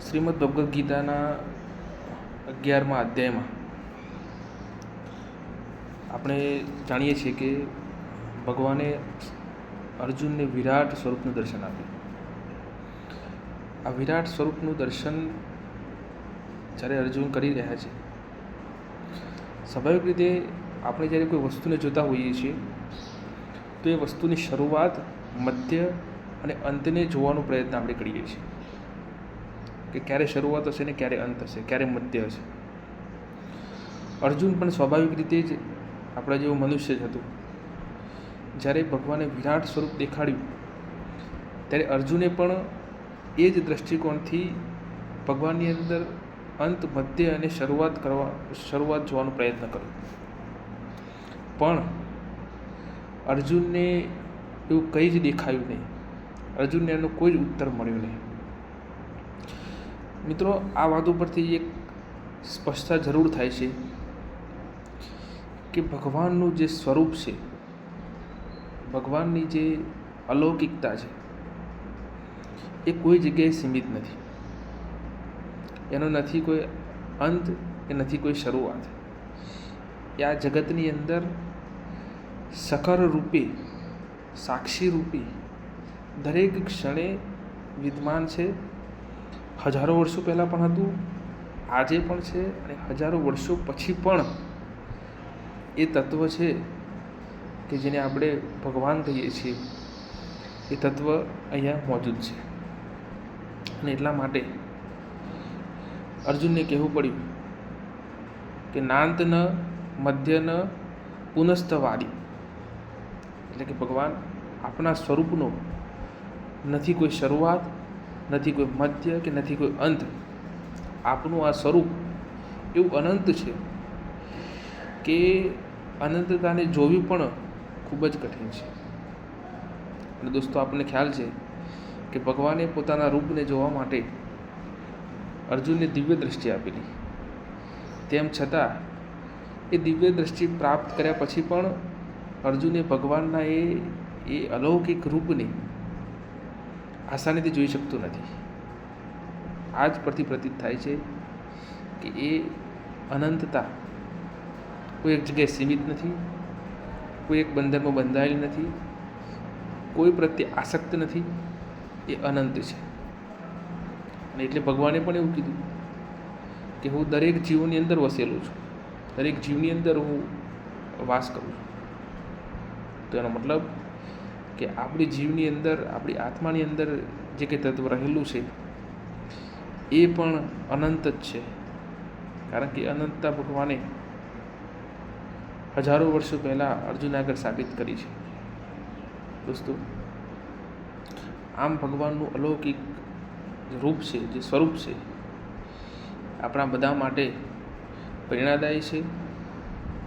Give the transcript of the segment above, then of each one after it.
શ્રીમદ ભગવદ્ ગીતાના 11મા અધ્યાયમાં આપણે જાણીએ છીએ કે ભગવાને અર્જુનને વિરાટ સ્વરૂપનું દર્શન આપ્યું. આ વિરાટ સ્વરૂપનું દર્શન જ્યારે અર્જુન કરી રહ્યા છે, સ્વાભાવિક રીતે આપણે જ્યારે કોઈ વસ્તુને જોતા હોઈએ છીએ તો એ વસ્તુની શરૂઆત, મધ્ય અને અંતને જોવાનો પ્રયત્ન આપણે કરીએ છીએ કે ક્યારે શરૂઆત હશે ને ક્યારે અંત હશે, ક્યારે મધ્ય હશે. અર્જુન પણ સ્વાભાવિક રીતે જ આપણા જેવો મનુષ્ય જ હતું. જ્યારે ભગવાને વિરાટ સ્વરૂપ દેખાડ્યું ત્યારે અર્જુને પણ એ જ દૃષ્ટિકોણથી ભગવાનની અંદર અંત, મધ્ય અને શરૂઆત જોવાનો પ્રયત્ન કર્યો. પણ અર્જુનને એવું કંઈ જ દેખાયું નહીં. અર્જુનને એનો કોઈ જ ઉત્તર મળ્યો નહીં. મિત્રો, આ વાતો પરથી એક સ્પષ્ટતા જરૂર થાય છે કે ભગવાનનું જે સ્વરૂપ છે, ભગવાનની જે અલૌકિકતા છે, એ કોઈ જગ્યાએ સીમિત નથી. એનો નથી કોઈ અંત, એ નથી કોઈ શરૂઆત. એ આ જગતની અંદર સકર રૂપે, સાક્ષી રૂપે દરેક ક્ષણે વિદ્યમાન છે. હજારો વર્ષો પહેલાં પણ હતું, આજે પણ છે અને હજારો વર્ષો પછી પણ એ તત્વ છે કે જેને આપણે ભગવાન કહીએ છીએ, એ તત્વ અહીંયા મોજૂદ છે. અને એટલા માટે અર્જુનને કહેવું પડ્યું કે નાંત ન મધ્ય ન પુનસ્તવાદી, એટલે કે ભગવાન આપણા સ્વરૂપનો નથી કોઈ શરૂઆત, નથી કોઈ મધ્ય કે નથી કોઈ અંત. આપનું આ સ્વરૂપ એવું અનંત છે કે અનંતતાને જોવી પણ ખૂબ જ કઠિન છે. અને દોસ્તો, આપણને ખ્યાલ છે કે ભગવાને પોતાના રૂપને જોવા માટે અર્જુનને દિવ્ય દૃષ્ટિ આપેલી. તેમ છતાં એ દિવ્ય દૃષ્ટિ પ્રાપ્ત કર્યા પછી પણ અર્જુને ભગવાનના એ અલૌકિક રૂપને આસાનીથી જોઈ શકતો નથી. આ જ પરથી પ્રતીત થાય છે કે એ અનંતતા કોઈ એક જગ્યાએ સીમિત નથી, કોઈ એક બંધનમાં બંધાયેલી નથી, કોઈ પ્રત્યે આસક્ત નથી. એ અનંત છે. અને એટલે ભગવાને પણ એવું કીધું કે હું દરેક જીવની અંદર વસેલો છું, દરેક જીવની અંદર હું વાસ કરું છું. તો એનો મતલબ કે આપણી જીવની અંદર, આપણી આત્માની અંદર જે કંઈ તત્વ રહેલું છે એ પણ અનંત જ છે. કારણ કે અનંતતા ભગવાને હજારો વર્ષો પહેલાં અર્જુન આગળ સાબિત કરી છે. દોસ્તો, આમ ભગવાનનું અલૌકિક રૂપ છે, જે સ્વરૂપ છે, આપણા બધા માટે પ્રેરણાદાયી છે,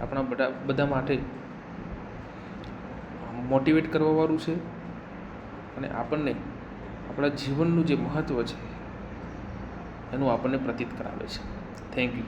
આપણા બધા માટે મોટિવેટ કરવાવાળું છે અને આપણને આપણા જીવનનું જે મહત્ત્વ છે એનું આપણને પ્રતીત કરાવે છે. Thank you.